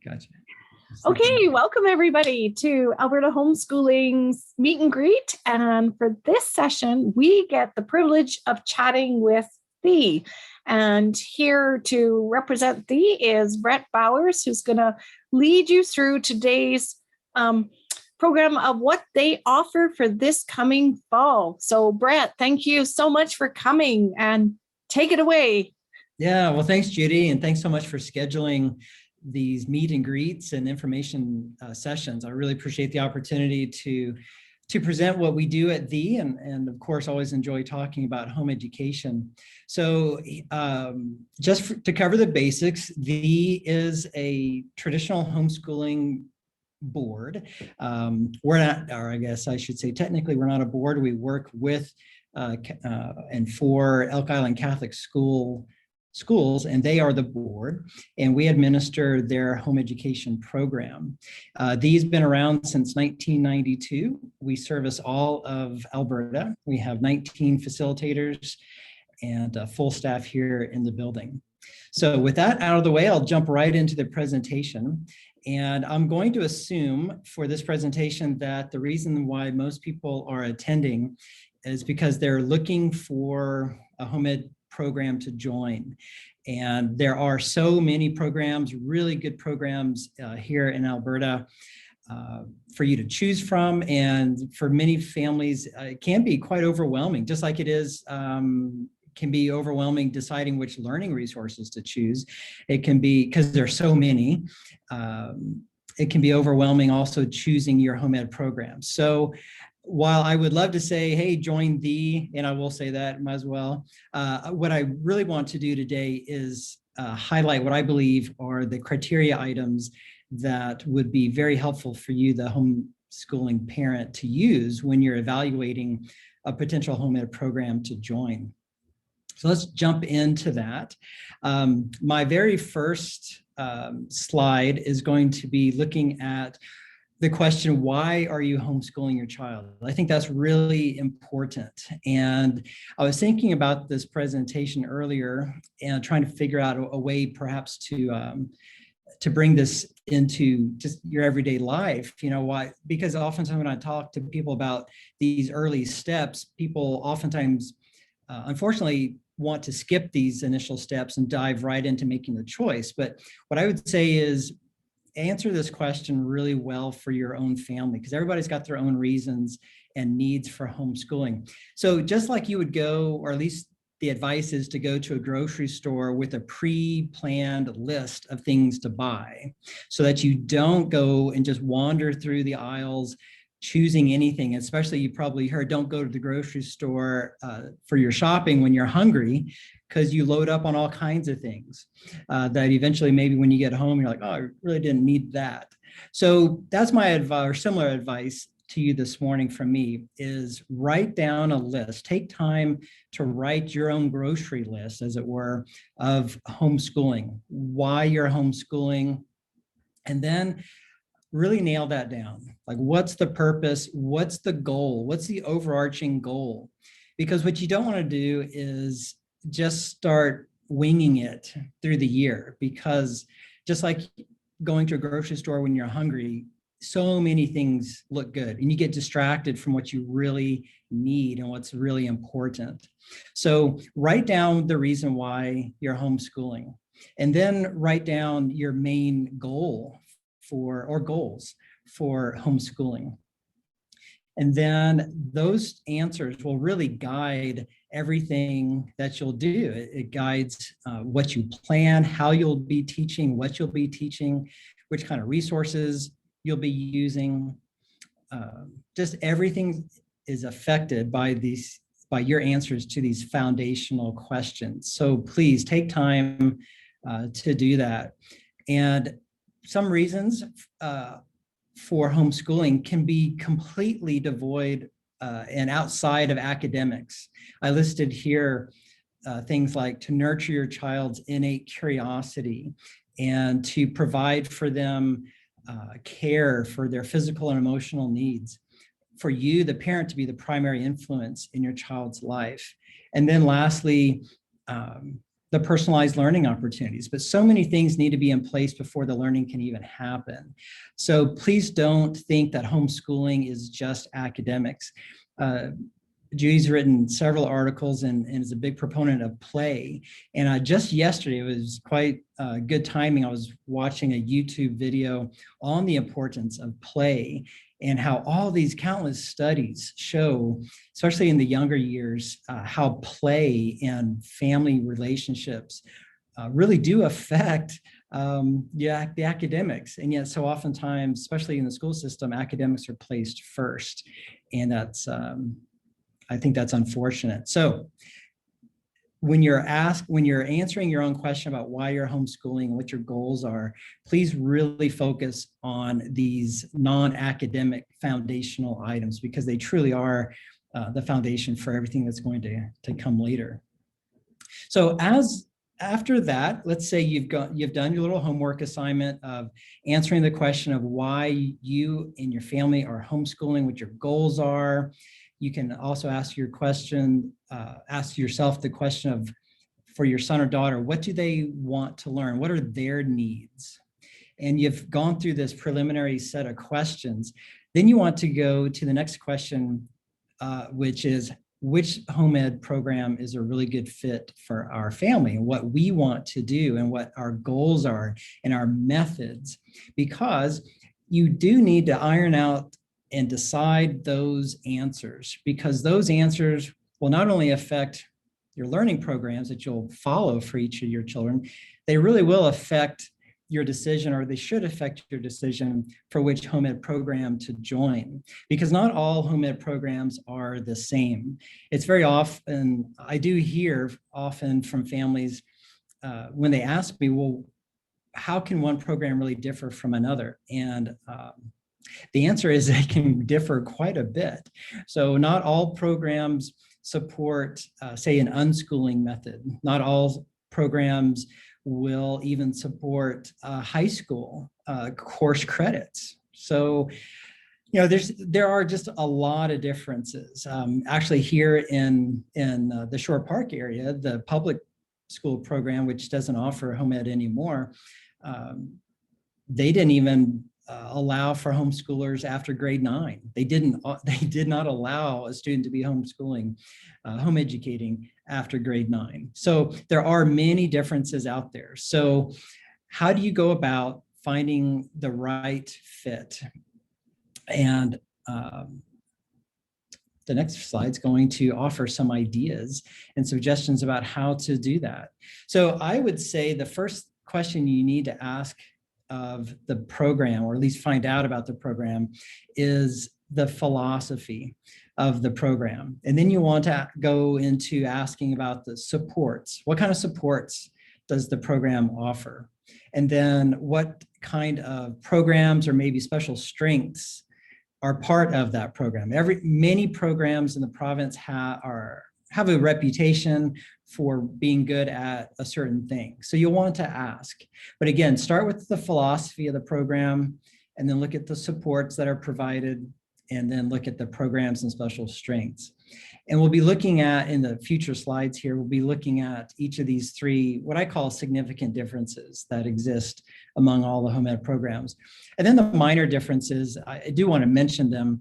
Gotcha. Okay, welcome everybody to Alberta Homeschooling's meet and greet. And for this session, we get the privilege of chatting with Thee. And here to represent Thee is Brett Bowers, who's going to lead you through today's program of what they offer for this coming fall. So Brett, thank you so much for coming and take it away. Yeah, well, thanks, Judy, and thanks so much for scheduling these meet and greets and information sessions. I really appreciate the opportunity to present what we do at Thee, and of course, always enjoy talking about home education. So to cover the basics, Thee is a traditional homeschooling board. We're not, or I guess I should say, technically, we're not a board. We work with and for Elk Island Catholic schools, and they are the board, and we administer their home education program. These have been around since 1992. We service all of Alberta. We have 19 facilitators and full staff here in the building. So with that out of the way, I'll jump right into the presentation. And I'm going to assume for this presentation that the reason why most people are attending is because they're looking for a home ed program to join. And there are so many programs, really good programs here in Alberta for you to choose from. And for many families, it can be quite overwhelming, just like it is can be overwhelming deciding which learning resources to choose. It can be, because there's so many, it can be overwhelming also choosing your home ed program. So while I would love to say, hey, join Thee, and I will say that, might as well, what I really want to do today is highlight what I believe are the criteria items that would be very helpful for you, the homeschooling parent, to use when you're evaluating a potential home ed program to join. So let's jump into that. My very first slide is going to be looking at the question, why are you homeschooling your child? I think that's really important. And I was thinking about this presentation earlier and trying to figure out a way perhaps to bring this into just your everyday life. You know why? Because oftentimes when I talk to people about these early steps, people oftentimes, unfortunately, want to skip these initial steps and dive right into making the choice. But what I would say is, answer this question really well for your own family, because everybody's got their own reasons and needs for homeschooling. So just like you would go, or at least the advice is to go to a grocery store with a pre-planned list of things to buy, so that you don't go and just wander through the aisles choosing anything. Especially, you probably heard, don't go to the grocery store for your shopping when you're hungry, because you load up on all kinds of things that eventually maybe when you get home, you're like, oh, I really didn't need that. So that's my advice, or similar advice to you this morning from me, is write down a list. Take time to write your own grocery list, as it were, of homeschooling, why you're homeschooling, and then really nail that down. Like, what's the purpose? What's the goal? What's the overarching goal? Because what you don't want to do is just start winging it through the year, because just like going to a grocery store when you're hungry, so many things look good and you get distracted from what you really need and what's really important. So write down the reason why you're homeschooling, and then write down your main goal or goals for homeschooling. And then those answers will really guide everything that you'll do. It guides what you plan, how you'll be teaching, what you'll be teaching, which kind of resources you'll be using. Just everything is affected by your answers to these foundational questions. So please take time to do that. And some reasons for homeschooling can be completely devoid and outside of academics. I listed here things like to nurture your child's innate curiosity and to provide for them care for their physical and emotional needs. For you, the parent, to be the primary influence in your child's life. And then lastly, the personalized learning opportunities, but so many things need to be in place before the learning can even happen. So please don't think that homeschooling is just academics. Judy's written several articles and is a big proponent of play. And just yesterday, it was quite good timing. I was watching a YouTube video on the importance of play and how all these countless studies show, especially in the younger years, how play and family relationships really do affect the academics. And yet so oftentimes, especially in the school system, academics are placed first. And that's, I think that's unfortunate. So when you're answering your own question about why you're homeschooling and what your goals are, please really focus on these non-academic foundational items, because they truly are the foundation for everything that's going to come later. So after that, let's say you've done your little homework assignment of answering the question of why you and your family are homeschooling, what your goals are. You can also ask yourself the question of, for your son or daughter, what do they want to learn? What are their needs? And you've gone through this preliminary set of questions. Then you want to go to the next question, which is, which home ed program is a really good fit for our family and what we want to do and what our goals are and our methods, because you do need to iron out and decide those answers, because those answers will not only affect your learning programs that you'll follow for each of your children, they really will affect your decision, or they should affect your decision for which home ed program to join, because not all home ed programs are the same. It's very often, I do hear often from families when they ask me, well, how can one program really differ from another? And the answer is they can differ quite a bit. So not all programs support, say, an unschooling method. Not all programs will even support high school course credits. So, there are just a lot of differences. Actually, here in the Shore Park area, the public school program, which doesn't offer home ed anymore, they didn't even allow for homeschoolers after grade 9. They did not allow a student to be homeschooling, home educating after grade 9. So there are many differences out there. So how do you go about finding the right fit? And the next slide is going to offer some ideas and suggestions about how to do that. So I would say the first question you need to ask of the program, or at least find out about the program, is the philosophy of the program. And then you want to go into asking about the supports. What kind of supports does the program offer? And then what kind of programs or maybe special strengths are part of that program? Many programs in the province have a reputation for being good at a certain thing. So you'll want to ask. But again, start with the philosophy of the program, and then look at the supports that are provided, and then look at the programs and special strengths. And we'll be looking at, in the future slides here, we'll be looking at each of these three, what I call significant differences that exist among all the home ed programs. And then the minor differences, I do want to mention them,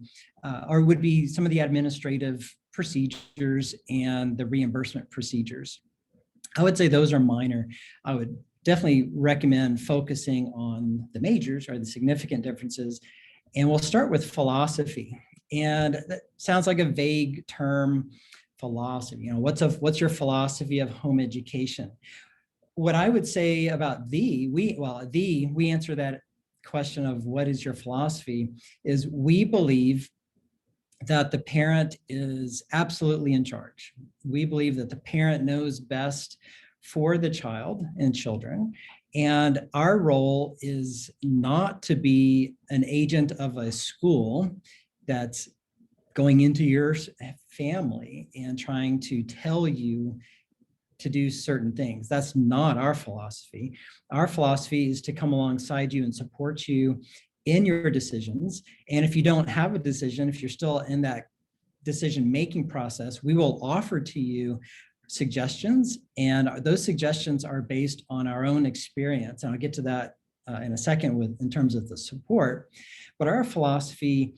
or would be some of the administrative procedures and the reimbursement procedures. I would say those are minor. I would definitely recommend focusing on the majors or the significant differences. And we'll start with philosophy. And that sounds like a vague term, philosophy. What's your philosophy of home education? What I would say about we answer that question of what is your philosophy is we believe that the parent is absolutely in charge. We believe that the parent knows best for the child and children. And our role is not to be an agent of a school that's going into your family and trying to tell you to do certain things. That's not our philosophy. Our philosophy is to come alongside you and support you in your decisions. And if you don't have a decision, if you're still in that decision-making process, we will offer to you suggestions, and those suggestions are based on our own experience. And I'll get to that in a second in terms of the support. But our philosophy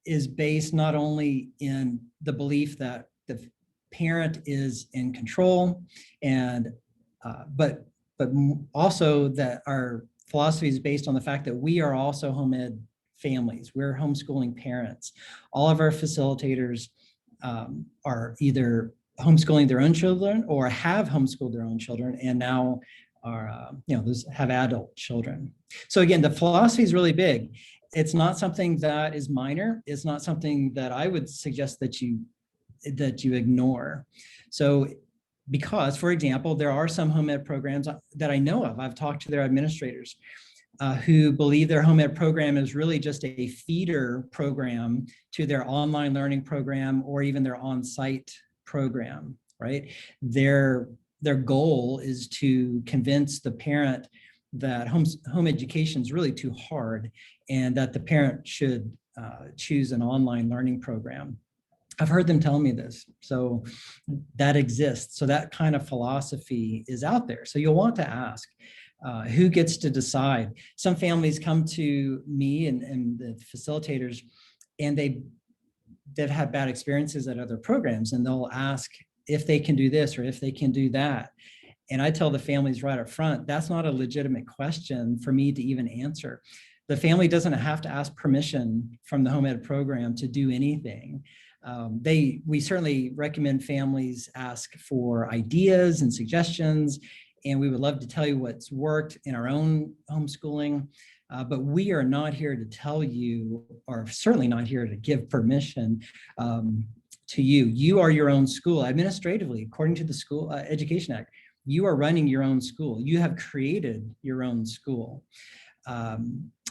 is based not only in the belief that the parent is in control, and but also that our philosophy is based on the fact that we are also home ed families. We're homeschooling parents. All of our facilitators are either homeschooling their own children or have homeschooled their own children, and now are have adult children. So again, the philosophy is really big. It's not something that is minor. It's not something that I would suggest that you ignore. So because, for example, there are some home ed programs that I know of, I've talked to their administrators who believe their home ed program is really just a feeder program to their online learning program or even their on-site program, right? Their goal is to convince the parent that home education is really too hard and that the parent should choose an online learning program. I've heard them tell me this, so that exists. So that kind of philosophy is out there. So you'll want to ask, who gets to decide? Some families come to me and the facilitators, and they've had bad experiences at other programs, and they'll ask if they can do this or if they can do that. And I tell the families right up front, that's not a legitimate question for me to even answer. The family doesn't have to ask permission from the home ed program to do anything. We certainly recommend families ask for ideas and suggestions, and we would love to tell you what's worked in our own homeschooling, but we are not here to tell you, or certainly not here to give permission to you. You are your own school. Administratively, according to the School Education Act, you are running your own school. You have created your own school.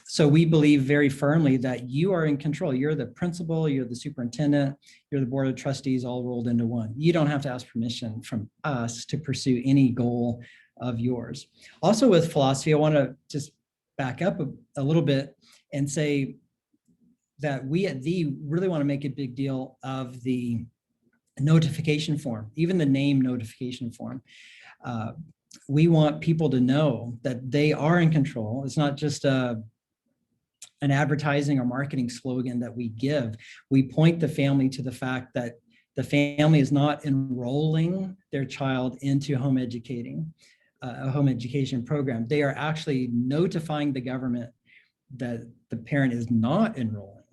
So we believe very firmly that you are in control. You're the principal, you're the superintendent, you're the board of trustees, all rolled into one. You don't have to ask permission from us to pursue any goal of yours. Also with philosophy, I want to just back up a little bit and say that we at the really want to make a big deal of the notification form, even the name notification form. We want people to know that they are in control. It's not just an advertising or marketing slogan that we give. We point the family to the fact that the family is not enrolling their child into a home education program. They are actually notifying the government that the parent is not enrolling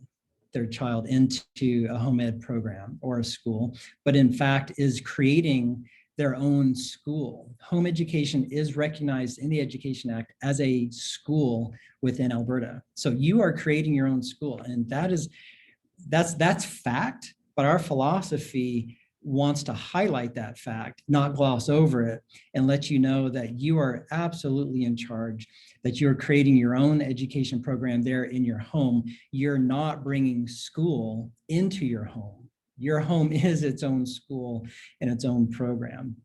their child into a home ed program or a school, but in fact is creating their own school. Home education is recognized in the Education Act as a school within Alberta. So you are creating your own school, and that's fact, but our philosophy wants to highlight that fact, not gloss over it, and let you know that you are absolutely in charge, that you're creating your own education program there in your home. You're not bringing school into your home. Your home is its own school and its own program.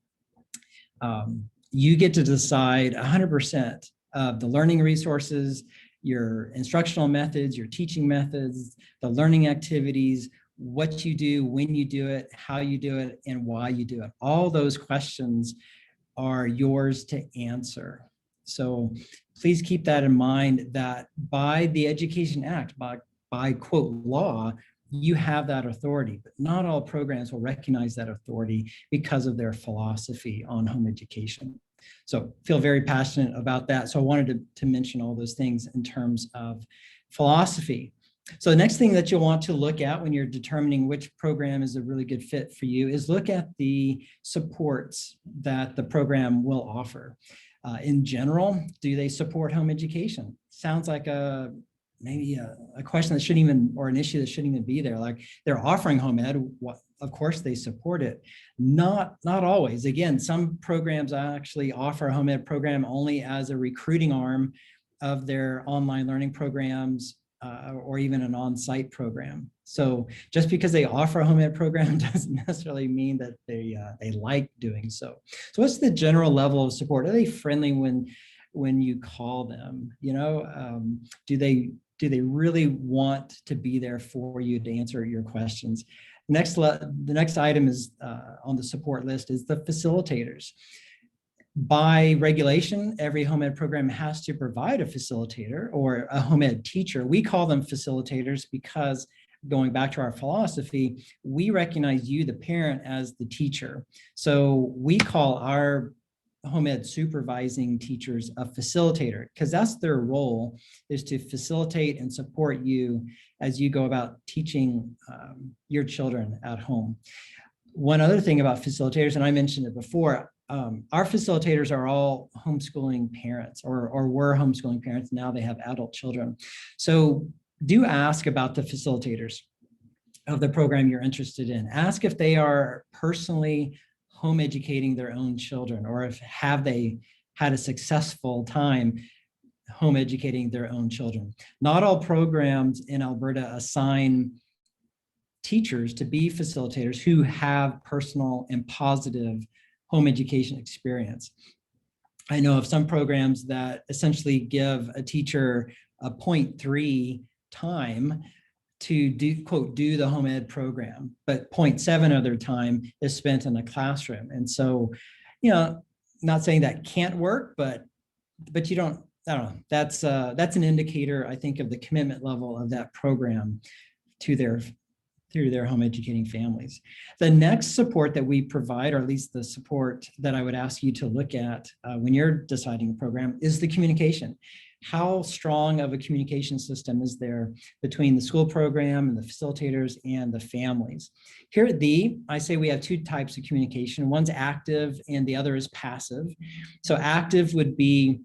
You get to decide 100% of the learning resources, your instructional methods, your teaching methods, the learning activities, what you do, when you do it, how you do it, and why you do it. All those questions are yours to answer. So please keep that in mind, that by the Education Act, by quote law, you have that authority, but not all programs will recognize that authority because of their philosophy on home education. So feel very passionate about that. So I wanted to mention all those things in terms of philosophy. So the next thing that you'll want to look at when you're determining which program is a really good fit for you is look at the supports that the program will offer. In general, do they support home education? Sounds like maybe a question that shouldn't even, or an issue that shouldn't even be there. Like, they're offering home ed, of course they support it. Not always. Again, some programs actually offer a home ed program only as a recruiting arm of their online learning programs, or even an on-site program. So just because they offer a home ed program doesn't necessarily mean that they like doing so. So what's the general level of support? Are they friendly when you call them? Do they really want to be there for you to answer your questions? The next item is on the support list is the facilitators. By regulation, every home ed program has to provide a facilitator or a home ed teacher. We call them facilitators because, going back to our philosophy, we recognize you, the parent, as the teacher. So we call our home ed supervising teachers a facilitator, because that's their role, is to facilitate and support you as you go about teaching your children at home. One other thing about facilitators, and I mentioned it before, our facilitators are all homeschooling parents or were homeschooling parents. Now they have adult children. So do ask about the facilitators of the program you're interested in. Ask if they are personally home educating their own children, or if have they had a successful time home educating their own children. Not all programs in Alberta assign teachers to be facilitators who have personal and positive home education experience. I know of some programs that essentially give a teacher a 0.3 time to do, quote, do the home ed program, but 0.7 of their time is spent in the classroom. And so, you know, not saying that can't work, but you don't, I don't know, that's an indicator, I think, of the commitment level of that program to through their home educating families. The next support that we provide, or at least the support that I would ask you to look at when you're deciding a program, is the communication. How strong of a communication system is there between the school program and the facilitators and the families? Here at I say we have two types of communication. One's active and the other is passive. So active would be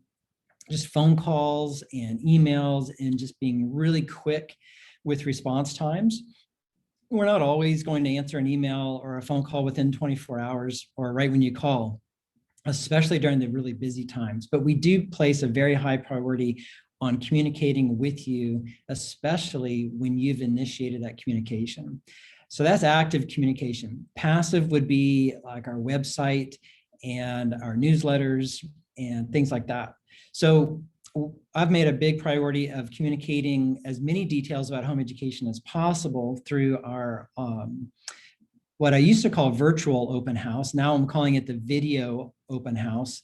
just phone calls and emails and just being really quick with response times. We're not always going to answer an email or a phone call within 24 hours or right when you call, especially during the really busy times. But we do place a very high priority on communicating with you, especially when you've initiated that communication. So that's active communication. Passive would be like our website and our newsletters and things like that. So I've made a big priority of communicating as many details about home education as possible through our what I used to call virtual open house. Now I'm calling it the video open house.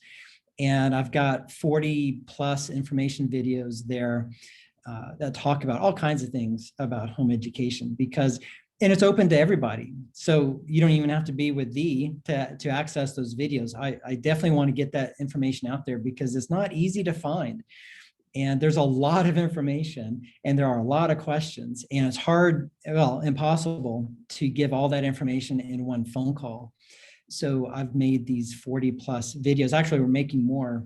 And I've got 40 plus information videos there that talk about all kinds of things about home education, and it's open to everybody. So you don't even have to be with to access those videos. I definitely want to get that information out there because it's not easy to find. And there's a lot of information and there are a lot of questions, and it's hard, well, impossible to give all that information in one phone call. So I've made these 40 plus videos. Actually, we're making more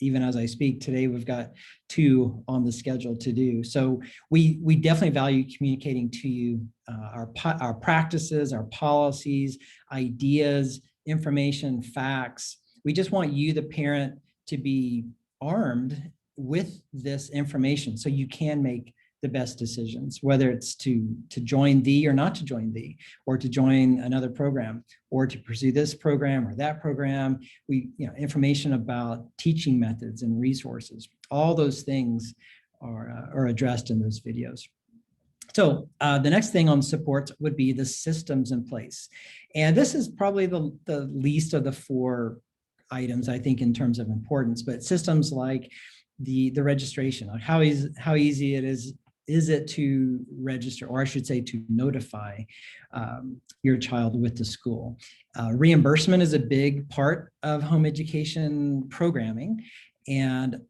even as I speak. Today, we've got 2 on the schedule to do. So we definitely value communicating to you our practices, our policies, ideas, information, facts. We just want you, the parent, to be armed with this information so you can make the best decisions, whether it's to join or not to join or to join another program, or to pursue this program or that program. Information about teaching methods and resources, all those things are addressed in those videos. So the next thing on support would be the systems in place. And this is probably the least of the 4 items, I think, in terms of importance, but systems like the registration, like how easy it is it to register, or I should say to notify your child with the school. Reimbursement is a big part of home education programming, and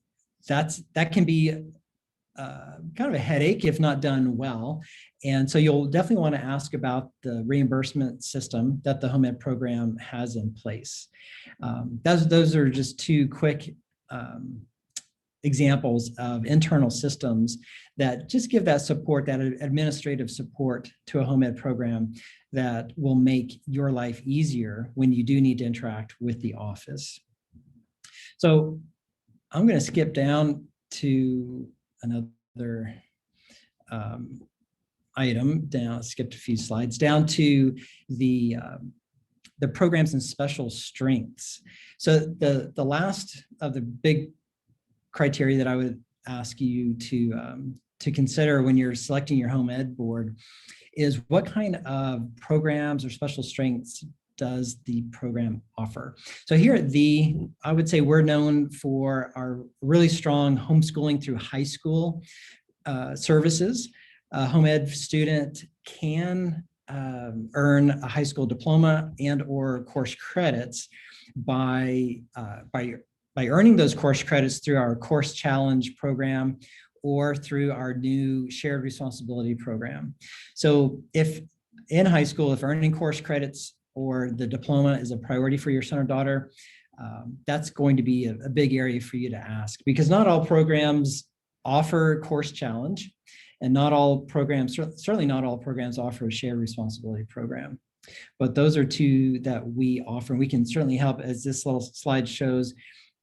that can be kind of a headache if not done well. And so you'll definitely want to ask about the reimbursement system that the home ed program has in place. Those are just 2 quick examples of internal systems that just give that support, that administrative support to a home ed program that will make your life easier when you do need to interact with the office. So I'm going to skip down to another item, skipped a few slides, down to the programs and special strengths. So the last of the big criteria that I would ask you to to consider when you're selecting your home ed board is what kind of programs or special strengths does the program offer? So here at I would say we're known for our really strong homeschooling through high school services. A home ed student can earn a high school diploma and or course credits by earning those course credits through our course challenge program or through our new shared responsibility program. So if in high school, if earning course credits or the diploma is a priority for your son or daughter, that's going to be a big area for you to ask, because not all programs offer course challenge, and not all programs, certainly not all programs offer a shared responsibility program. But those are two that we offer. We can certainly help, as this little slide shows.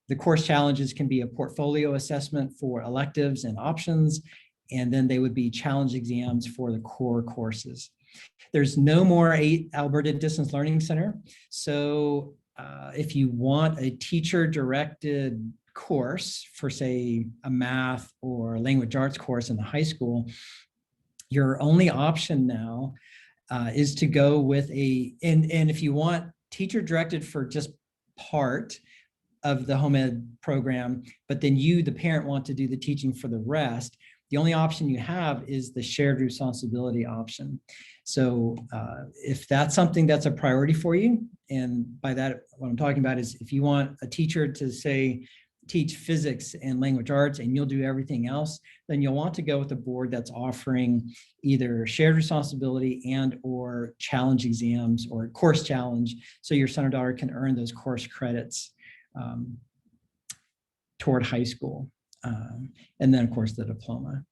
The course challenges can be a portfolio assessment for electives and options, and then they would be challenge exams for the core courses. There's no more 8 Alberta Distance Learning Center. So if you want a teacher-directed course for, say, a math or language arts course in the high school, your only option now is to go with and if you want teacher-directed for just part of the home ed program, but then you, the parent, want to do the teaching for the rest, the only option you have is the shared responsibility option. So if that's something that's a priority for you, and by that, what I'm talking about is if you want a teacher to, say, teach physics and language arts and you'll do everything else, then you'll want to go with a board that's offering either shared responsibility and or challenge exams or course challenge, so your son or daughter can earn those course credits toward high school. And then, of course, the diploma.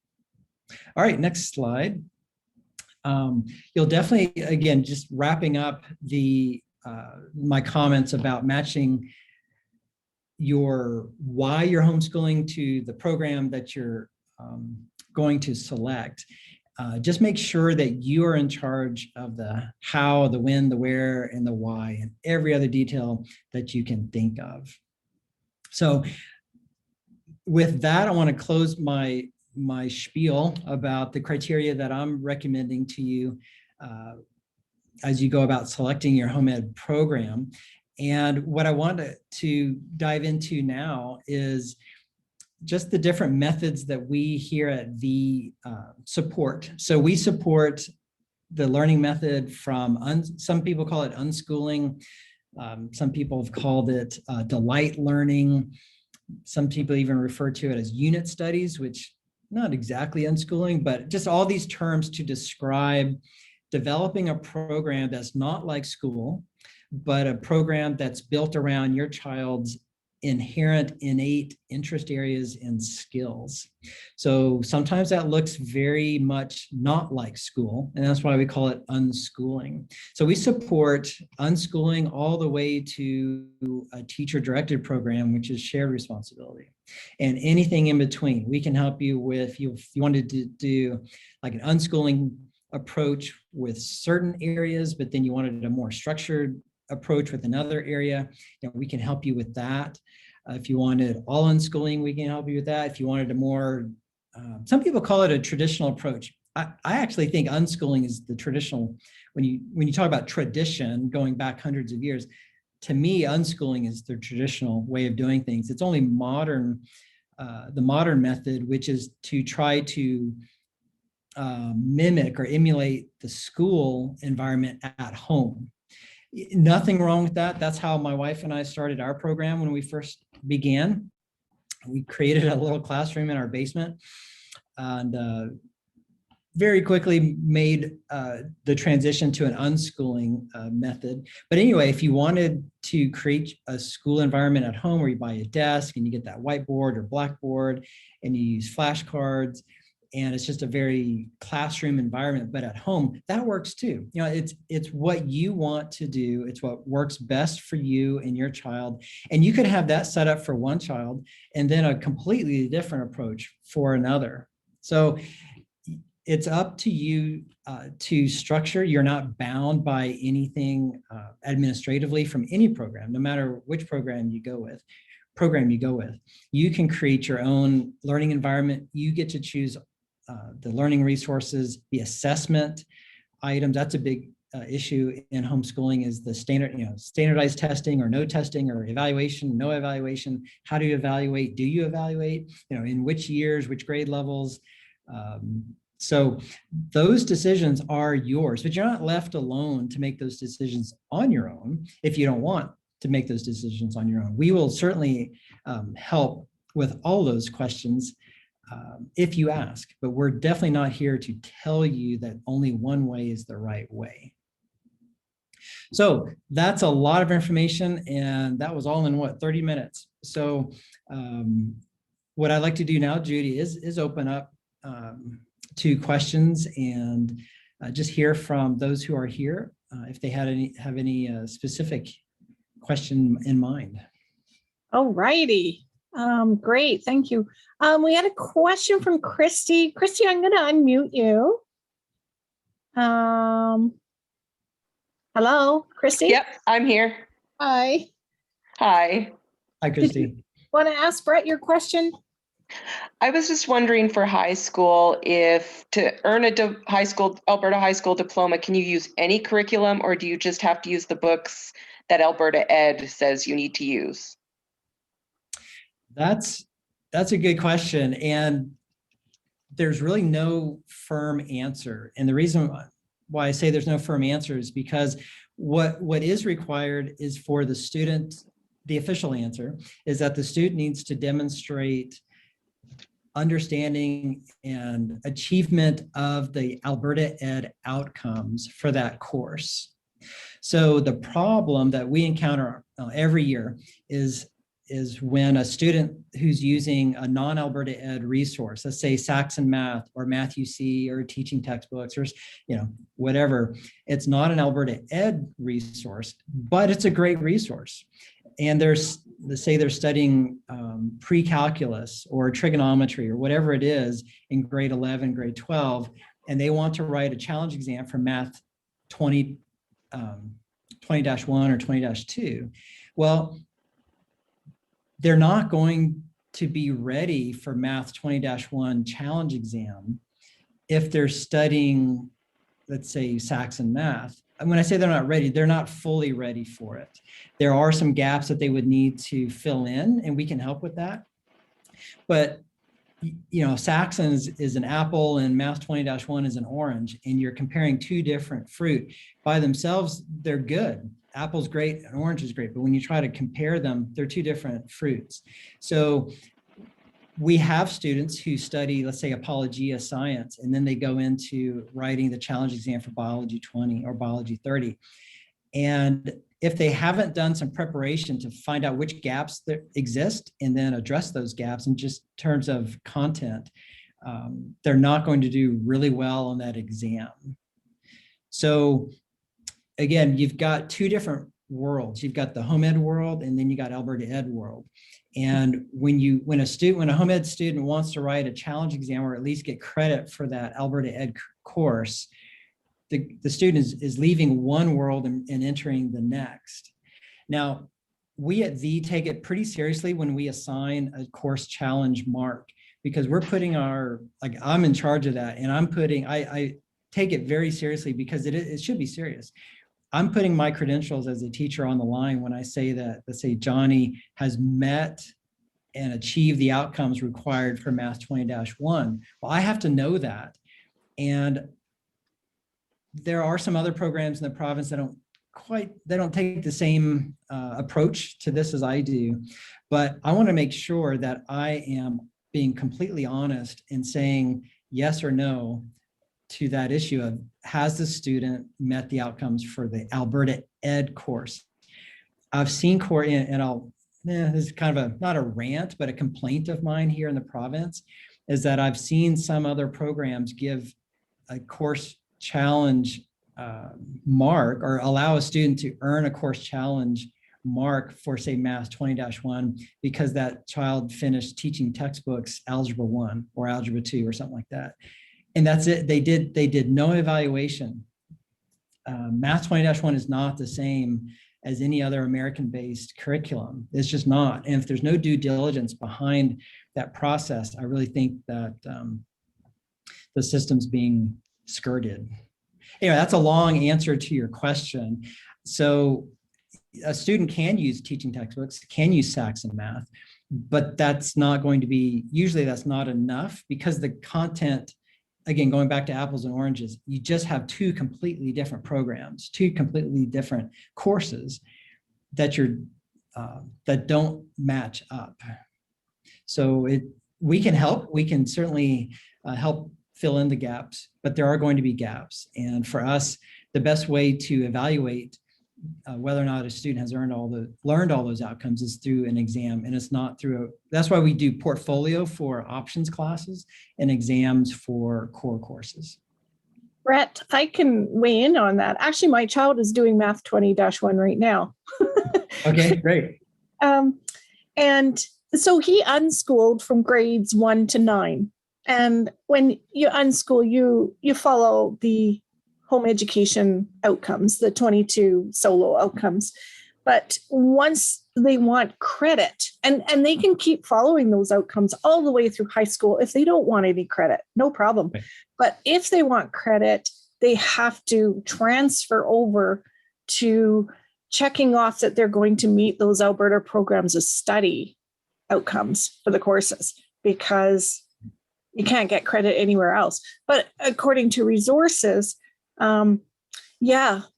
All right, next slide. You'll definitely, again, just wrapping up my comments about matching why you're homeschooling to the program that you're going to select. Just make sure that you are in charge of the how, the when, the where, and the why, and every other detail that you can think of. So with that, I want to close my spiel about the criteria that I'm recommending to you as you go about selecting your home ed program. And what I want to dive into now is just the different methods that we here at the support. So we support the learning method from, some people call it unschooling. Some people have called it delight learning. Some people even refer to it as unit studies, which not exactly unschooling, but just all these terms to describe developing a program that's not like school, but a program that's built around your child's inherent, innate interest areas and skills. So sometimes that looks very much not like school, and that's why we call it unschooling. So we support unschooling all the way to a teacher-directed program, which is shared responsibility, and anything in between. We can help you with, if you wanted to do like an unschooling approach with certain areas, but then you wanted a more structured approach with another area, we can help you with that. If you wanted all unschooling, we can help you with that. If you wanted a more, some people call it a traditional approach. I actually think unschooling is the traditional. When you talk about tradition going back hundreds of years, to me, unschooling is the traditional way of doing things. It's only modern, the modern method, which is to try to mimic or emulate the school environment at home. Nothing wrong with that. That's how my wife and I started our program when we first began. We created a little classroom in our basement and very quickly made the transition to an unschooling method. But anyway, if you wanted to create a school environment at home where you buy a desk and you get that whiteboard or blackboard and you use flashcards, and it's just a very classroom environment, but at home, that works too. It's what you want to do. It's what works best for you and your child. And you could have that set up for one child and then a completely different approach for another. So it's up to you to structure. You're not bound by anything administratively from any program, no matter which program you go with. You can create your own learning environment. You get to choose the learning resources, the assessment items. That's a big issue in homeschooling, is the standardized testing or no testing, or evaluation, no evaluation. How do you evaluate? Do you evaluate? In which years, which grade levels? So those decisions are yours, but you're not left alone to make those decisions on your own if you don't want to make those decisions on your own. We will certainly help with all those questions if you ask, but we're definitely not here to tell you that only one way is the right way. So that's a lot of information, and that was all in 30 minutes. So what I'd like to do now, Judy, is open up to questions and just hear from those who are here if they have any specific question in mind. All righty. Great, thank you. We had a question from Christy. Christy, I'm going to unmute you. Hello, Christy? Yep, I'm here. Hi. Hi. Hi, Christy. Want to ask Brett your question? I was just wondering for high school, if to earn a Alberta high school diploma, can you use any curriculum, or do you just have to use the books that Alberta Ed says you need to use? That's a good question. And there's really no firm answer. And the reason why I say there's no firm answer is because what is required is for the student, the official answer is that the student needs to demonstrate understanding and achievement of the Alberta Ed outcomes for that course. So the problem that we encounter every year is when a student who's using a non-Alberta Ed resource, let's say Saxon Math or Math UC or teaching textbooks or whatever, it's not an Alberta Ed resource, but it's a great resource. And let's say they're studying pre-calculus or trigonometry or whatever it is in grade 11, grade 12, and they want to write a challenge exam for Math 20-1 or 20-2. Well, they're not going to be ready for Math 20-1 challenge exam if they're studying, let's say, Saxon Math. And when I say they're not ready, they're not fully ready for it. There are some gaps that they would need to fill in, and we can help with that. But Saxon is an apple and Math 20-1 is an orange, and you're comparing two different fruit. By themselves, they're good. Apple's great and orange is great, but when you try to compare them, they're two different fruits. So we have students who study, let's say, Apologia Science, and then they go into writing the challenge exam for Biology 20 or Biology 30. And if they haven't done some preparation to find out which gaps that exist and then address those gaps in just terms of content, they're not going to do really well on that exam. So again, you've got two different worlds. You've got the home ed world, and then you got Alberta Ed world. And when a home ed student wants to write a challenge exam or at least get credit for that Alberta Ed course, the student is leaving one world and entering the next. Now, we at V take it pretty seriously when we assign a course challenge mark, because we're putting I'm in charge of that, and I take it very seriously because it should be serious. I'm putting my credentials as a teacher on the line when I say that, let's say Johnny has met and achieved the outcomes required for Math 20-1. Well, I have to know that. And there are some other programs in the province that don't take the same approach to this as I do. But I want to make sure that I am being completely honest in saying yes or no to that issue of, has the student met the outcomes for the Alberta Ed course? I've seen this is kind of not a rant, but a complaint of mine here in the province, is that I've seen some other programs give a course challenge mark, or allow a student to earn a course challenge mark for, say, Math 20-1 because that child finished teaching textbooks Algebra 1 or Algebra 2 or something like that. And that's it. They did no evaluation. Math 20-1 is not the same as any other American-based curriculum. It's just not. And if there's no due diligence behind that process, I really think that the system's being skirted. Anyway, that's a long answer to your question. So a student can use teaching textbooks, can use Saxon math, but that's not going to be, usually that's not enough, because the content, again, going back to apples and oranges, you just have two completely different programs, two completely different courses that that don't match up. So we can help. We can certainly help fill in the gaps, but there are going to be gaps. And for us, the best way to evaluate whether or not a student has learned all those outcomes is through an exam, and it's not through that's why we do portfolio for options classes and exams for core courses. Brett, I can weigh in on that. Actually, my child is doing Math 20-1 right now. Okay, great. And so he unschooled from grades 1 to 9. And when you unschool, you follow the home education outcomes, the 22 solo outcomes. But once they want credit, and they can keep following those outcomes all the way through high school if they don't want any credit, no problem. Okay. But if they want credit, they have to transfer over to checking off that they're going to meet those Alberta programs of study outcomes for the courses, because you can't get credit anywhere else. But according to resources,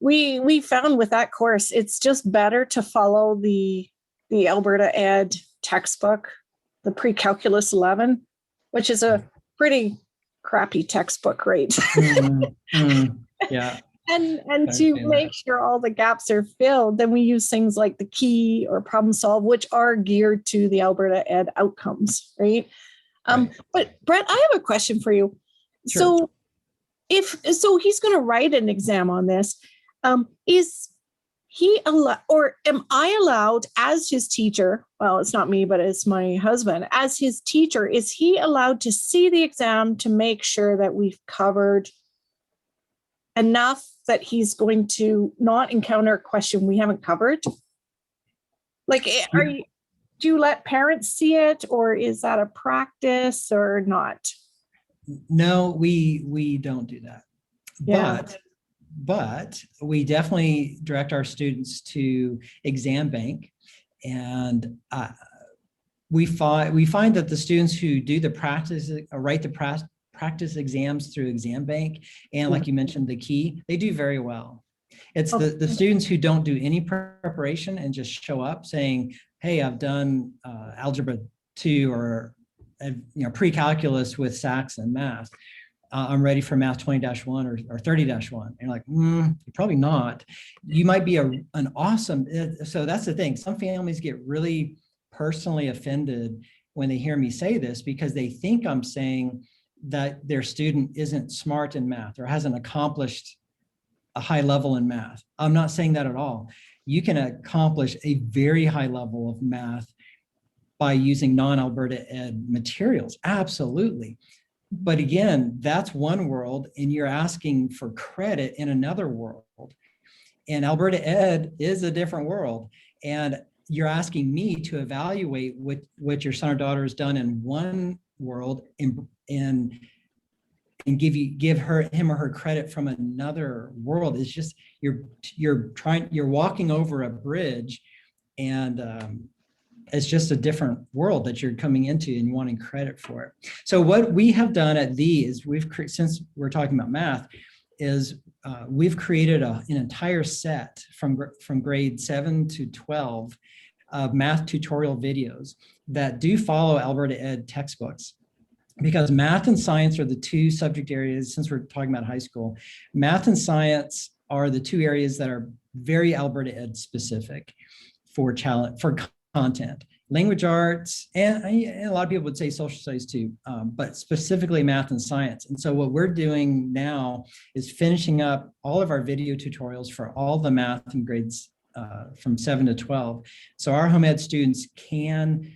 we found with that course, it's just better to follow the Alberta Ed textbook, the Pre-Calculus 11, which is a pretty crappy textbook, right? Yeah. And to make sure all the gaps are filled, then we use things like the key or problem solve, which are geared to the Alberta Ed outcomes, right? But Brett, I have a question for you. Sure. So he's going to write an exam on this. Is he allowed, or am I allowed as his teacher? Well, it's not me, but it's my husband. As his teacher, is he allowed to see the exam to make sure that we've covered enough that he's going to not encounter a question we haven't covered? Like, do you let parents see it, or is that a practice or not? No, we don't do that. Yeah. But we definitely direct our students to Exam Bank, and we find that the students who do the practice, write the practice exams through Exam Bank, and like you mentioned, the key, they do very well. It's the students who don't do any preparation and just show up saying, hey, I've done Algebra 2 or pre-calculus with Saxon math. I'm ready for Math 20-1 or 30-1. And you're like, you're probably not. You might be an awesome, so that's the thing. Some families get really personally offended when they hear me say this, because they think I'm saying that their student isn't smart in math or hasn't accomplished a high level in math. I'm not saying that at all. You can accomplish a very high level of math by using non-Alberta Ed materials, absolutely. But again, that's one world, and you're asking for credit in another world. And Alberta Ed is a different world. And you're asking me to evaluate what your son or daughter has done in one world and give him or her credit from another world. It's just you're walking over a bridge, and it's just a different world that you're coming into and wanting credit for it. So what we have done at is since we're talking about math, is we've created an entire set from grade 7 to 12 of math tutorial videos that do follow Alberta Ed textbooks. Because math and science are the two subject areas, since we're talking about high school, math and science are the two areas that are very Alberta Ed specific for content. Language arts, and a lot of people would say social studies too, but specifically math and science. And so what we're doing now is finishing up all of our video tutorials for all the math in grades from 7 to 12. So our home ed students can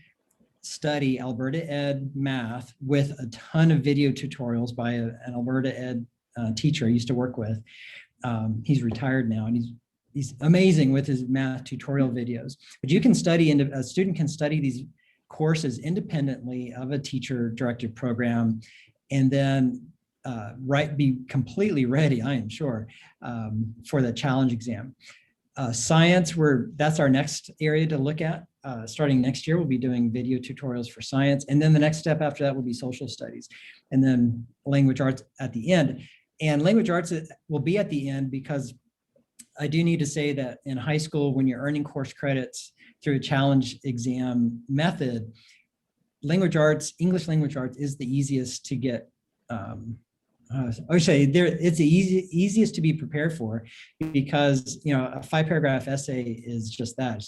study Alberta Ed math with a ton of video tutorials by an Alberta Ed teacher I used to work with. He's retired now, and he's amazing with his math tutorial videos. But you can study, and a student can study these courses independently of a teacher-directed program, and then be completely ready, I am sure, for the challenge exam. Science, that's our next area to look at. Starting next year, we'll be doing video tutorials for science. And then the next step after that will be social studies. And then language arts at the end. And language arts will be at the end because I do need to say that in high school, when you're earning course credits through a challenge exam method, language arts, English language arts is the easiest to get. I would say it's the easiest to be prepared for because, you know, a 5-paragraph essay is just that.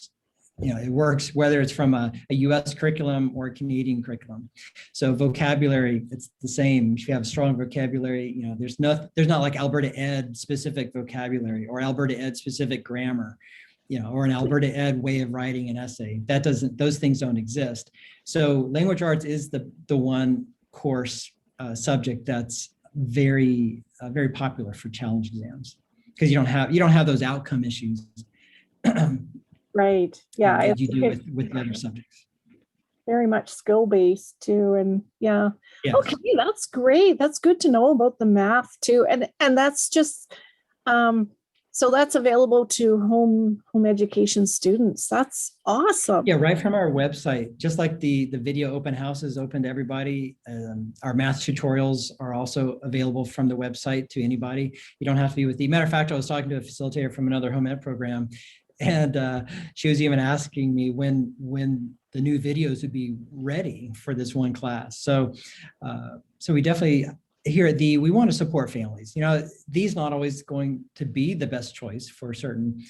You know, it works whether it's from a US curriculum or a Canadian curriculum. So vocabulary, it's the same. If you have a strong vocabulary, you know, there's not like Alberta Ed specific vocabulary or Alberta Ed specific grammar, you know, or an Alberta Ed way of writing an essay. Those things don't exist. So language arts is the one course subject that's very popular for challenge exams because you don't have those outcome issues. Right. Yeah. That you do with the other subjects. Very much skill based too. And yeah. Yes. Okay, that's great. That's good to know about the math too. And that's just so that's available to home education students. That's awesome. Yeah, right from our website, just like the video open house is open to everybody. Our math tutorials are also available from the website to anybody. You don't have to be with the matter of fact, I was talking to a facilitator from another home ed program, and she was even asking me when the new videos would be ready for this one class. So we definitely here at we want to support families. You know, these not always going to be the best choice for certain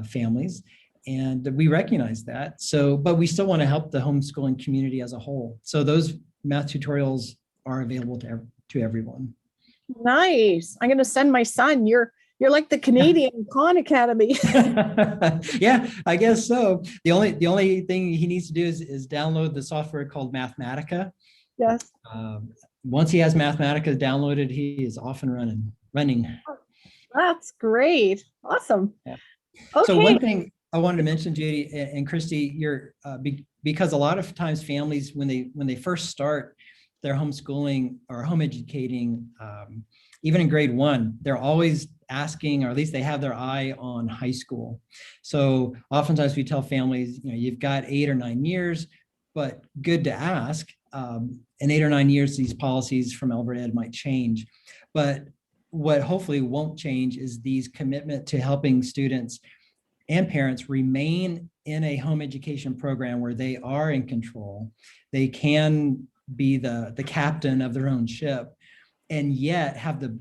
families, and we recognize that. So, but we still want to help the homeschooling community as a whole. So those math tutorials are available to everyone. Nice. I'm going to send my son. You're like the Canadian Khan Academy. Yeah, I guess so. The only thing he needs to do is download the software called Mathematica. Yes. Once he has Mathematica downloaded, he is off and running. That's great. Awesome. Yeah. Okay. So one thing I wanted to mention, Judy and Christy, because a lot of times families, when they first start their homeschooling or home educating, even in grade 1, they're always asking, or at least they have their eye on high school. So oftentimes we tell families, you know, you've got 8 or 9 years, but good to ask. In 8 or 9 years, these policies from Alberta Ed might change. But what hopefully won't change is these commitment to helping students and parents remain in a home education program where they are in control. They can be the captain of their own ship, and yet have the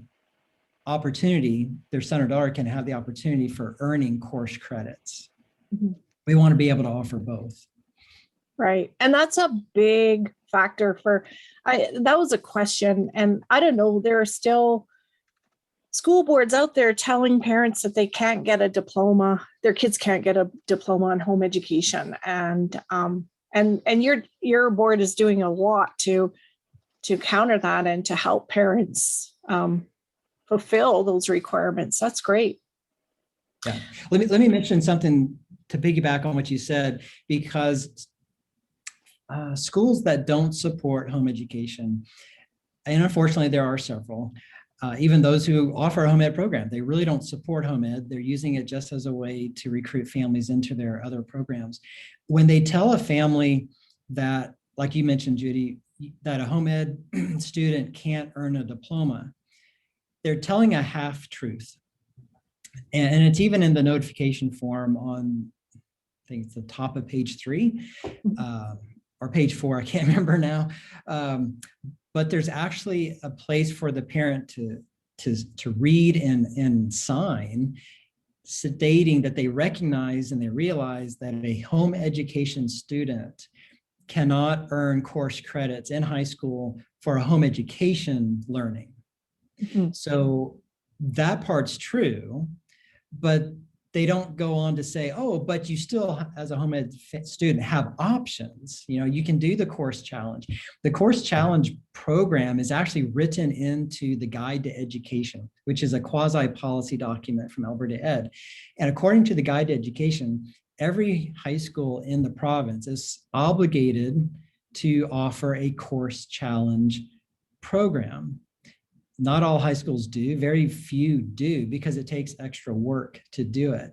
opportunity, their son or daughter can have the opportunity for earning course credits. Mm-hmm. We want to be able to offer both. Right. And that's a big factor that was a question. And I don't know, there are still school boards out there telling parents that they can't get a diploma, their kids can't get a diploma in home education. And your board is doing a lot to counter that and to help parents fulfill those requirements. That's great. Yeah. Let me mention something to piggyback on what you said, because schools that don't support home education, and unfortunately there are several, even those who offer a home ed program, they really don't support home ed. They're using it just as a way to recruit families into their other programs. When they tell a family that, like you mentioned, Judy, that a home ed student can't earn a diploma, they're telling a half truth. And it's even in the notification form on, I think it's the top of page 3 or page 4, I can't remember now. But there's actually a place for the parent to read and sign, stating that they recognize and they realize that a home education student cannot earn course credits in high school for home education learning. Mm-hmm. So that part's true, but they don't go on to say, oh, but you still, as a home ed student, have options. You know, you can do the course challenge. The course challenge program is actually written into the Guide to Education, which is a quasi-policy document from Alberta Ed. And according to the Guide to Education, every high school in the province is obligated to offer a course challenge program. Not all high schools do, very few do, because it takes extra work to do it.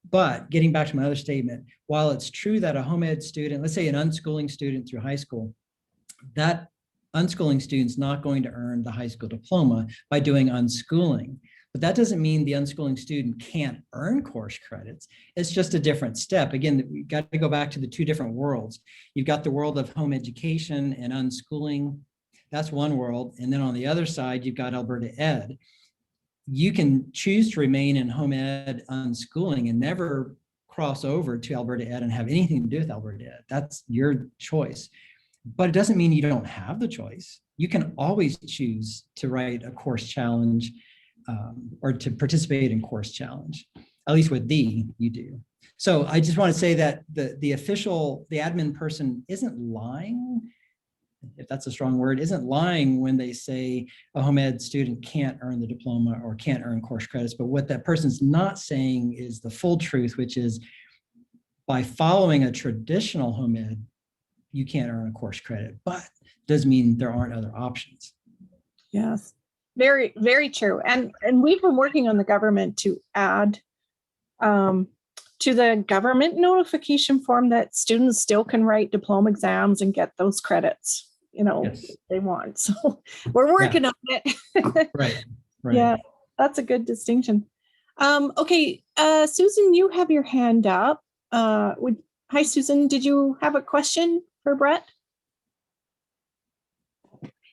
But getting back to my other statement, while it's true that a home ed student, let's say an unschooling student through high school, that unschooling student's not going to earn the high school diploma by doing unschooling. But that doesn't mean the unschooling student can't earn course credits. It's just a different step. Again, we've got to go back to the two different worlds. You've got the world of home education and unschooling. That's one world. And then on the other side, you've got Alberta Ed. You can choose to remain in home ed unschooling and never cross over to Alberta Ed and have anything to do with Alberta Ed. That's your choice. But it doesn't mean you don't have the choice. You can always choose to write a course challenge or to participate in course challenge. At least with you do. So I just want to say that the admin person isn't lying, if that's a strong word, isn't lying when they say a home ed student can't earn the diploma or can't earn course credits. But what that person's not saying is the full truth, which is by following a traditional home ed, you can't earn a course credit, but doesn't mean there aren't other options. Yes, very, very true. And we've been working on the government to add to the government notification form that students still can write diploma exams and get those credits, Yes. if they want. So we're working on it. Right. Yeah, that's a good distinction. Okay, Susan, you have your hand up. Hi, Susan, did you have a question for Brett?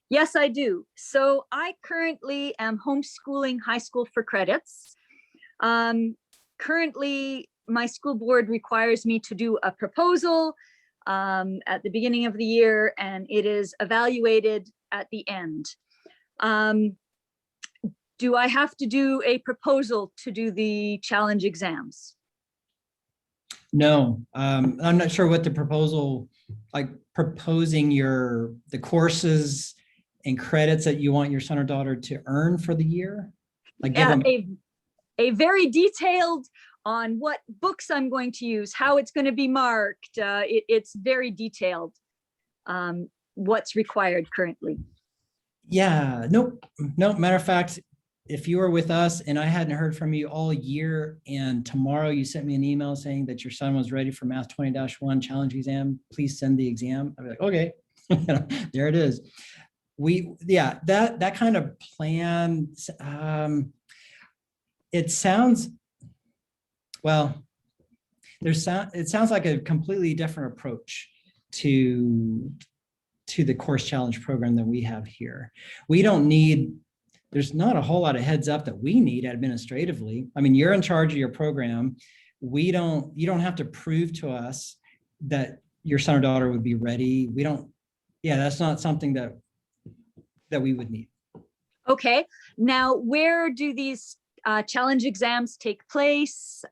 Yes, I do. So I currently am homeschooling high school for credits. Currently, my school board requires me to do a proposal at the beginning of the year, and it is evaluated at the end. Do I have to do a proposal to do the challenge exams? No, I'm not sure what the proposal, like proposing the courses and credits that you want your son or daughter to earn for the year. Like give them a very detailed on what books I'm going to use, how it's going to be marked. It's very detailed, what's required currently. Yeah, nope. Matter of fact, if you were with us and I hadn't heard from you all year and tomorrow you sent me an email saying that your son was ready for Math 20-1 challenge exam, please send the exam. I'd be like, okay, there it is. That kind of plan, it sounds, well, it sounds like a completely different approach to the course challenge program that we have here. We don't need, there's not a whole lot of heads up that we need administratively. I mean, you're in charge of your program. You don't have to prove to us that your son or daughter would be ready. That's not something that we would need. Okay, now where do these challenge exams take place?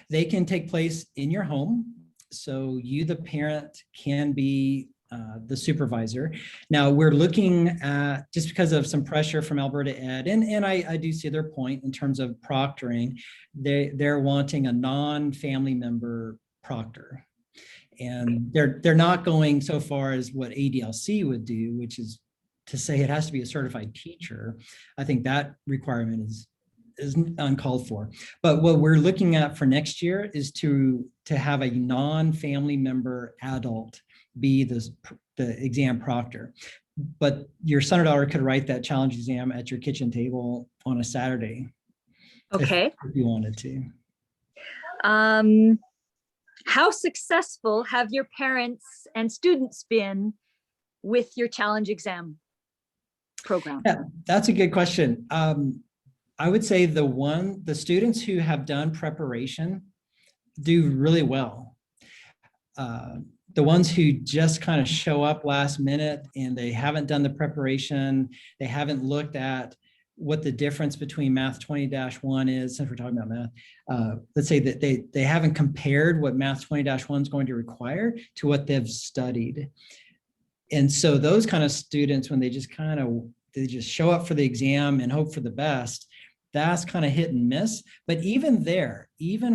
They can take place in your home. So you, the parent, can be the supervisor. Now we're looking at, just because of some pressure from Alberta Ed, and I do see their point in terms of proctoring, they're wanting a non-family member proctor. And they're not going so far as what ADLC would do, which is to say it has to be a certified teacher. I think that requirement is uncalled for. But what we're looking at for next year is to have a non-family member adult be the exam proctor. But your son or daughter could write that challenge exam at your kitchen table on a Saturday. Okay. If you wanted to. How successful have your parents and students been with your challenge exam program? Yeah, that's a good question. I would say the students who have done preparation do really well. The ones who just kind of show up last minute and they haven't done the preparation, they haven't looked at what the difference between Math 20-1 is, since we're talking about math. Let's say that they haven't compared what Math 20-1 is going to require to what they've studied. And so those kind of students, when they just show up for the exam and hope for the best, that's kind of hit and miss. But even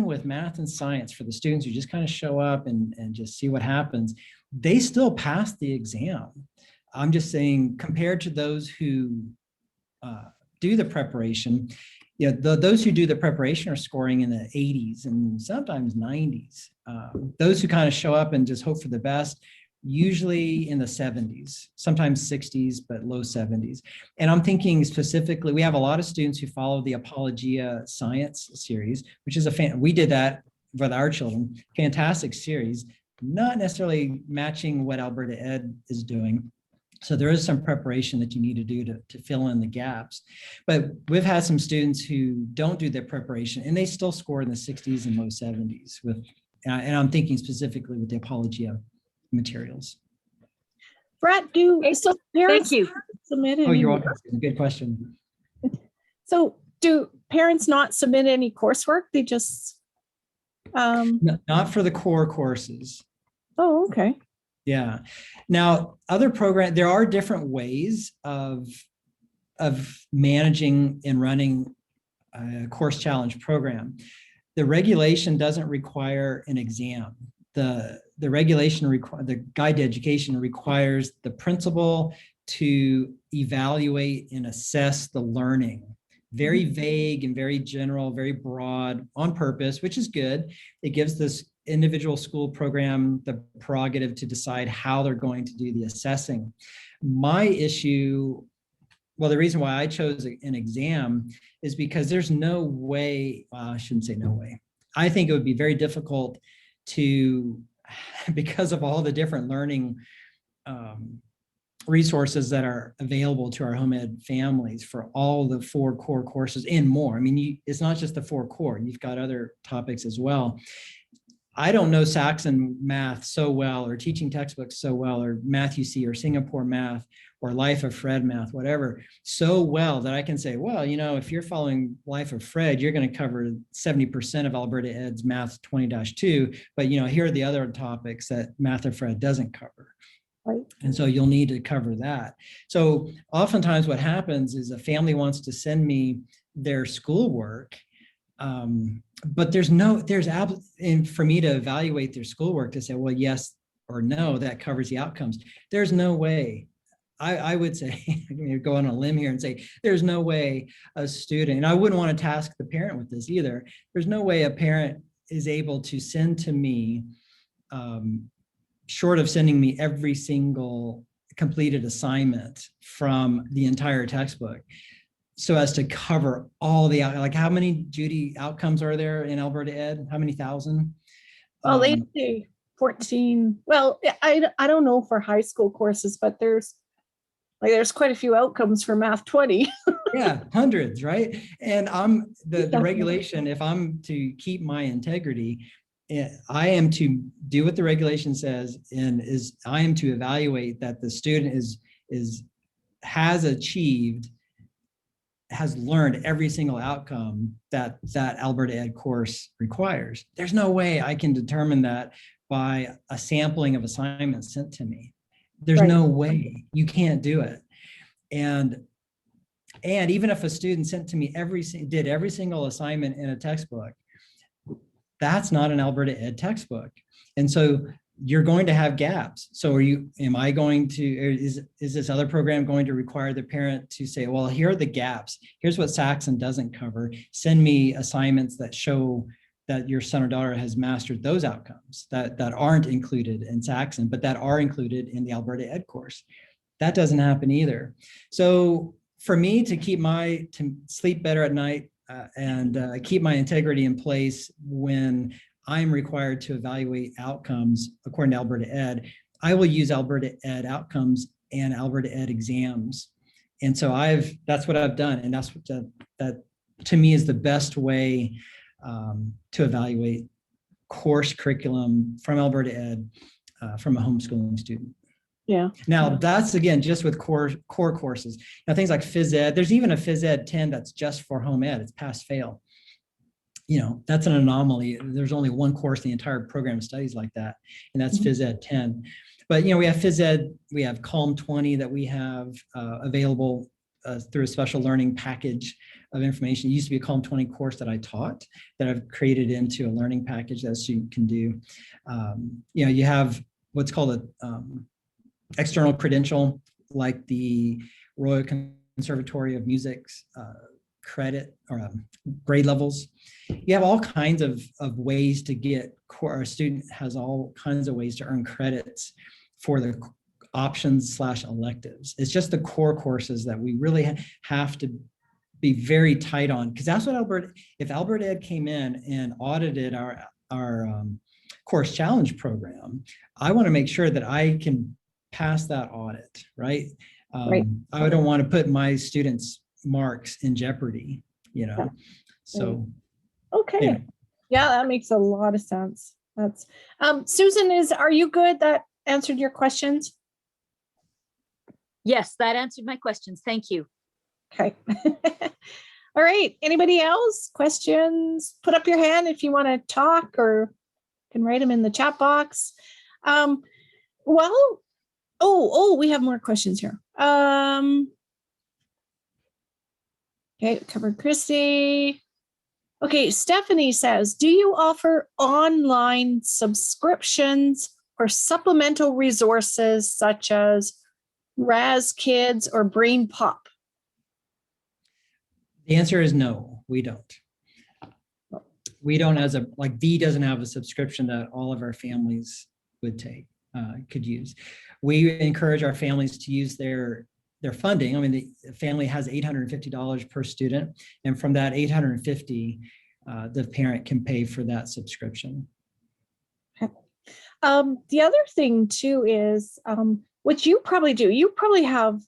with math and science, for the students who just kind of show up and just see what happens, they still pass the exam. I'm just saying, compared to those who do the preparation, those who do the preparation are scoring in the 80s and sometimes 90s. Those who kind of show up and just hope for the best, usually in the 70s, sometimes 60s, but low 70s. And I'm thinking specifically, we have a lot of students who follow the Apologia Science series, which is we did that with our children, fantastic series, not necessarily matching what Alberta Ed is doing. So there is some preparation that you need to do to fill in the gaps. But we've had some students who don't do their preparation and they still score in the 60s and low 70s with, and I'm thinking specifically with the Apologia materials. Brett, so parents Thank you. submit Oh, any, you're welcome. Good question. so do parents not submit any coursework? They just, Not for the core courses. oh, okay. Yeah. Now, there are different ways of managing and running a course challenge program. The regulation doesn't require an exam. The regulation the guide to education requires the principal to evaluate and assess the learning. Very vague and very general, very broad on purpose, which is good. It gives this individual school program the prerogative to decide how they're going to do the assessing. My issue, well, the reason why I chose an exam is because there's no way, well, I shouldn't say no way. I think it would be very difficult to, because of all the different learning resources that are available to our home ed families for all the 4 core courses and more. I mean, it's not just the 4 core, you've got other topics as well. I don't know Saxon math so well, or teaching textbooks so well, or Math UC or Singapore math or Life of Fred math, whatever, so well that I can say, well, if you're following Life of Fred, you're going to cover 70% of Alberta Ed's Math 20-2, but here are the other topics that Math of Fred doesn't cover. Right. And so you'll need to cover that. So oftentimes what happens is a family wants to send me their schoolwork, but and for me to evaluate their schoolwork to say, well, yes or no, that covers the outcomes. There's no way. I would say, I'm going to go on a limb here and say, there's no way a student, and I wouldn't want to task the parent with this either. There's no way a parent is able to send to me, short of sending me every single completed assignment from the entire textbook, so as to cover all the, like, how many, Judy, outcomes are there in Alberta Ed? How many thousand? Well, they say 14. Well, I don't know for high school courses, but there's quite a few outcomes for Math 20. Yeah, hundreds, right? And the regulation, if I'm to keep my integrity, I am to do what the regulation says, and I am to evaluate that the student has learned every single outcome that Alberta Ed course requires. There's no way I can determine that by a sampling of assignments sent to me. There's no way. You can't do it. And even if a student sent to me did every single assignment in a textbook, that's not an Alberta Ed textbook. And so you're going to have gaps. So is this other program going to require the parent to say, well, here are the gaps. Here's what Saxon doesn't cover. Send me assignments that show that your son or daughter has mastered those outcomes that aren't included in Saxon, but that are included in the Alberta Ed course. That doesn't happen either. So for me to sleep better at night and keep my integrity in place when I'm required to evaluate outcomes according to Alberta Ed, I will use Alberta Ed outcomes and Alberta Ed exams. And so that's what I've done. And that's that to me is the best way to evaluate course curriculum from Alberta Ed from a homeschooling student. Yeah. Now that's, again, just with core courses. Now things like phys ed, there's even a phys ed 10 that's just for home ed. It's pass fail. That's an anomaly. There's only one course in the entire program of studies like that, and that's phys ed 10. But we have phys ed, we have Calm 20 that we have available through a special learning package of information. It used to be a Calm 20 course that I taught that I've created into a learning package that a student can do. You have what's called a external credential like the Royal Conservatory of Music's credit or grade levels. You have all kinds of ways to get, our student has all kinds of ways to earn credits for the options/electives. It's just the core courses that we really have to be very tight on, because that's what if Alberta Ed came in and audited our course challenge program, I want to make sure that I can pass that audit, right? Right. I don't want to put my students' marks in jeopardy, Yeah. So. Okay. Anyway. Yeah, that makes a lot of sense. That's Susan, are you good? That answered your questions? Yes, that answered my questions. Thank you. Okay. All right. Anybody else? Questions? Put up your hand if you want to talk, or you can write them in the chat box. Well, we have more questions here. Okay, covered Christy. Okay, Stephanie says, do you offer online subscriptions or supplemental resources such as Raz Kids or Brain Pop? The answer is no, we don't. We don't, like V doesn't have a subscription that all of our families would could use. We encourage our families to use their funding. I mean, the family has $850 per student, and from that $850, the parent can pay for that subscription. The other thing too is what you probably do. You probably have.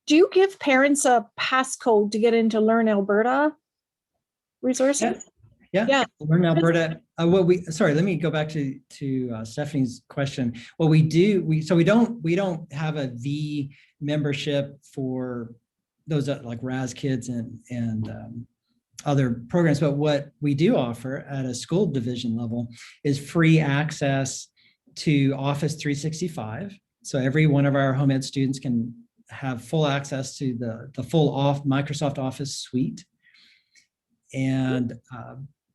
Do you give parents a passcode to get into Learn Alberta resources? Yeah. Learn Alberta. Let me go back to Stephanie's question. What we do, we don't have a V membership for those like Raz Kids and other programs, but what we do offer at a school division level is free access to Office 365. So every one of our home ed students can have full access to the full Microsoft Office suite. And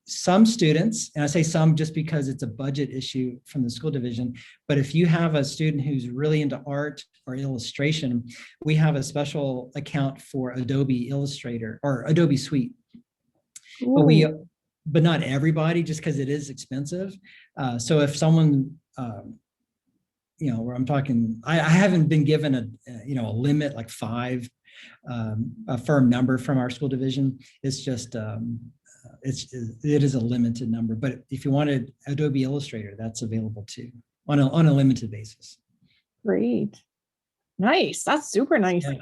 some students, and I say some just because it's a budget issue from the school division, but if you have a student who's really into art or illustration, we have a special account for Adobe Illustrator or Adobe Suite. But not everybody, just because it is expensive. So if someone, where I'm talking, I haven't been given a limit like 5, a firm number from our school division. It's just it is a limited number. But if you wanted Adobe Illustrator, that's available too on a limited basis. Great, nice. That's super nice. Yeah.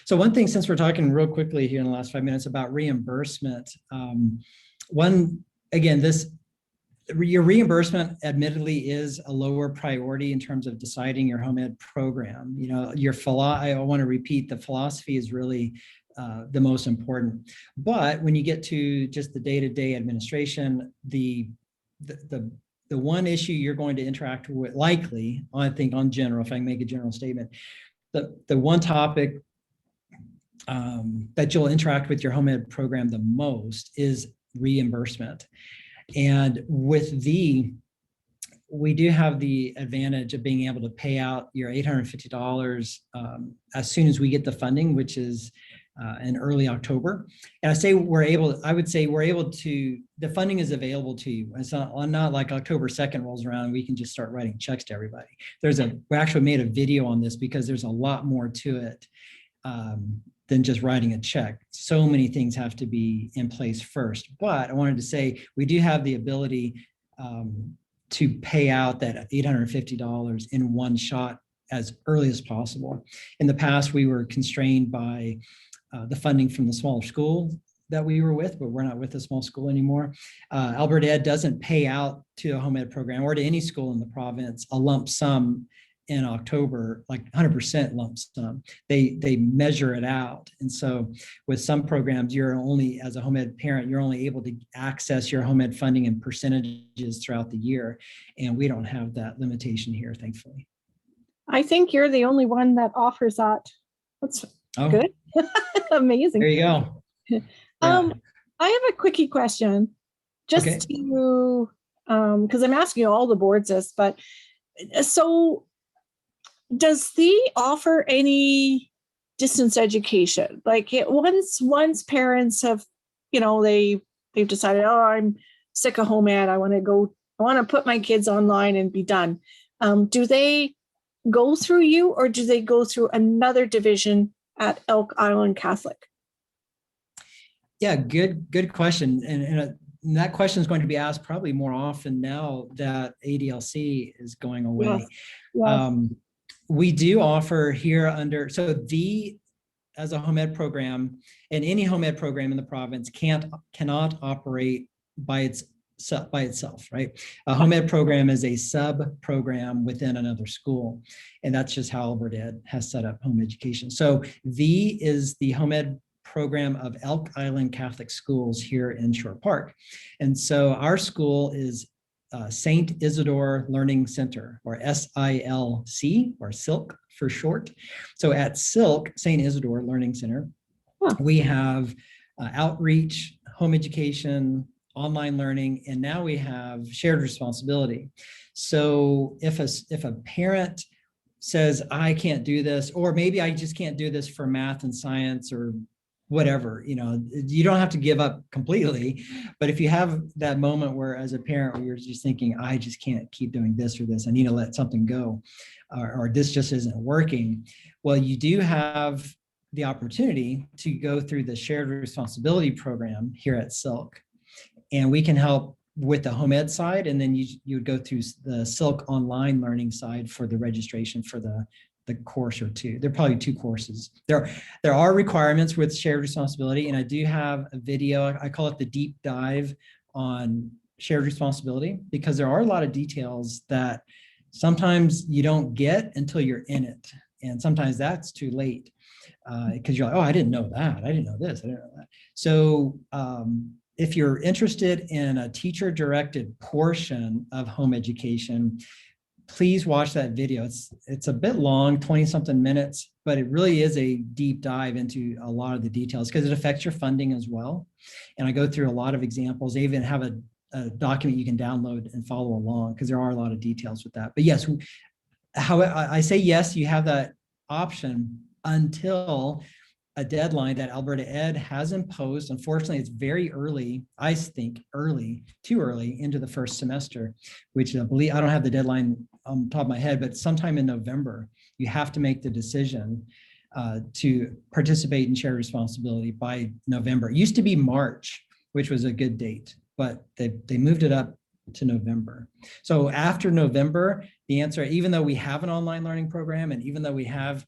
So one thing, since we're talking real quickly here in the last 5 minutes about reimbursement, your reimbursement admittedly is a lower priority in terms of deciding your home ed program. I want to repeat, the philosophy is really the most important. But when you get to just the day-to-day administration, the one issue you're going to interact with, likely, I think on general, if I can make a general statement, the one topic that you'll interact with your home ed program the most is reimbursement. And with we do have the advantage of being able to pay out your $850 as soon as we get the funding, which is in early October. And I would say we're able to, the funding is available to you. It's not like October 2nd rolls around and we can just start writing checks to everybody. We actually made a video on this because there's a lot more to it than just writing a check. So many things have to be in place first. But I wanted to say, we do have the ability to pay out that $850 in one shot as early as possible. In the past, we were constrained by the funding from the smaller school that we were with, but we're not with a small school anymore. Alberta Ed doesn't pay out to a home ed program or to any school in the province a lump sum in October, like 100% lump sum. They measure it out. And so with some programs, you're only, as a home ed parent, you're only able to access your home ed funding in percentages throughout the year. And we don't have that limitation here, thankfully. I think you're the only one that offers that. That's good. Amazing. There you go. I have a quickie question just to, because I'm asking all the boards this, but so does the offer any distance education? Like once parents have, they've decided, oh, I'm sick of home ed. I want to put my kids online and be done. Do they go through you, or do they go through another division at Elk Island Catholic? Yeah, good question. And that question is going to be asked probably more often now that ADLC is going away. Yes. We do offer here as a home ed program, and any home ed program in the province cannot operate by itself, right? A home ed program is a sub program within another school. And that's just how Alberta Ed has set up home education. So is the home ed program of Elk Island Catholic Schools here in Shore Park. And so our school is St. Isidore Learning Center, or SILC, or SILC for short. So at SILC, St. Isidore Learning Center, we have outreach, home education, online learning, and now we have shared responsibility. So if a parent says, I can't do this, or maybe I just can't do this for math and science or whatever, you don't have to give up completely. But if you have that moment where as a parent, where you're just thinking, I just can't keep doing this or this, I need to let something go, or this just isn't working. Well, you do have the opportunity to go through the shared responsibility program here at Silk. And we can help with the home ed side. And then you would go through the Silk online learning side for the registration for the course or two. There are probably 2 courses. There are requirements with shared responsibility, and I do have a video. I call it the deep dive on shared responsibility, because there are a lot of details that sometimes you don't get until you're in it, and sometimes that's too late because you're like, oh, I didn't know that. I didn't know this. I didn't know that. So if you're interested in a teacher-directed portion of home education, please watch that video. It's a bit long, 20-something minutes, but it really is a deep dive into a lot of the details because it affects your funding as well. And I go through a lot of examples. They even have a document you can download and follow along because there are a lot of details with that. But yes, how I say yes, you have that option until a deadline that Alberta Ed has imposed. Unfortunately, it's very early, I think too early into the first semester, which I believe, I don't have the deadline on the top of my head, but sometime in November, you have to make the decision to participate in shared responsibility by November. It used to be March, which was a good date, but they moved it up to November. So after November, the answer, even though we have an online learning program and even though we have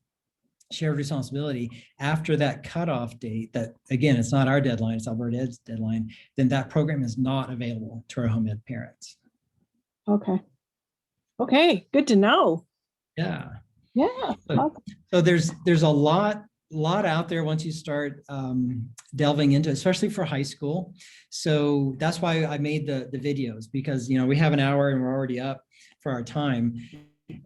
shared responsibility, after that cutoff date, that again, it's not our deadline, it's Alberta Ed's deadline, then that program is not available to our home ed parents. Okay, good to know. Yeah. So there's a lot out there once you start delving into, especially for high school. So that's why I made the videos, because we have an hour and we're already up for our time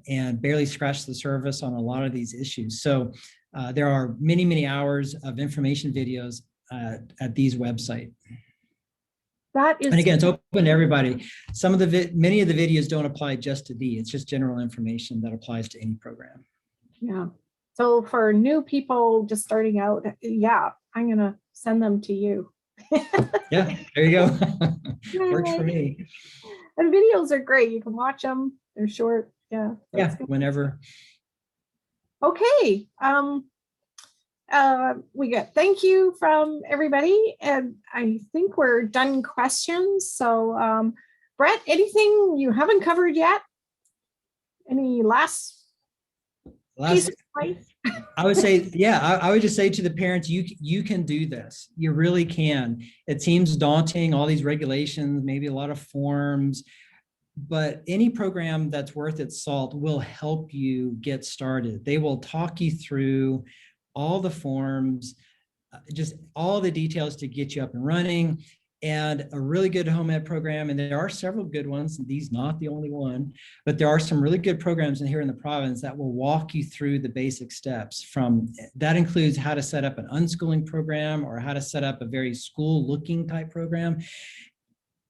and barely scratched the surface on a lot of these issues. So there are many hours of information videos at these websites. And again, it's open to everybody. Many of the videos don't apply just to thee. It's just general information that applies to any program. Yeah. So for new people just starting out, I'm going to send them to you. Yeah, there you go. Works for me. And videos are great. You can watch them. They're short. Yeah. Whenever. Okay. We got thank you from everybody, and I think we're done questions. So Brett, anything you haven't covered yet? Any last piece of advice? I would say, I would just say to the parents, you can do this. You really can. It seems daunting, all these regulations, maybe a lot of forms, but any program that's worth its salt will help you get started. They will talk you through all the forms, just all the details to get you up and running, and a really good home ed program. And there are several good ones, these not the only one, but there are some really good programs in here in the province that will walk you through the basic steps. That includes how to set up an unschooling program or how to set up a very school looking type program.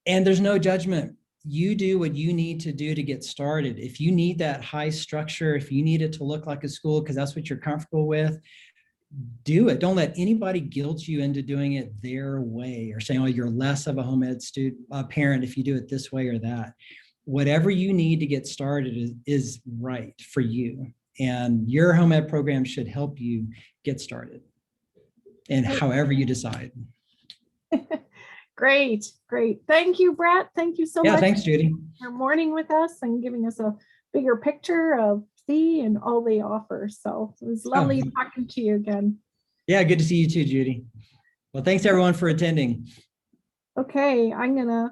And there's no judgment. you do what you need to do to get started. If you need that high structure, if you need it to look like a school because that's what you're comfortable with, do it. Don't let anybody guilt you into doing it their way or saying, oh, you're less of a home ed parent if you do it this way or that. Whatever you need to get started is right for you. And your home ed program should help you get started. And however you decide. Great. Thank you, Brett. Thank you so much. Yeah, thanks, Judy. For morning with us and giving us a bigger picture of C and all they offer. So it was lovely talking to you again. Yeah, good to see you too, Judy. Well, thanks everyone for attending. Okay, I'm gonna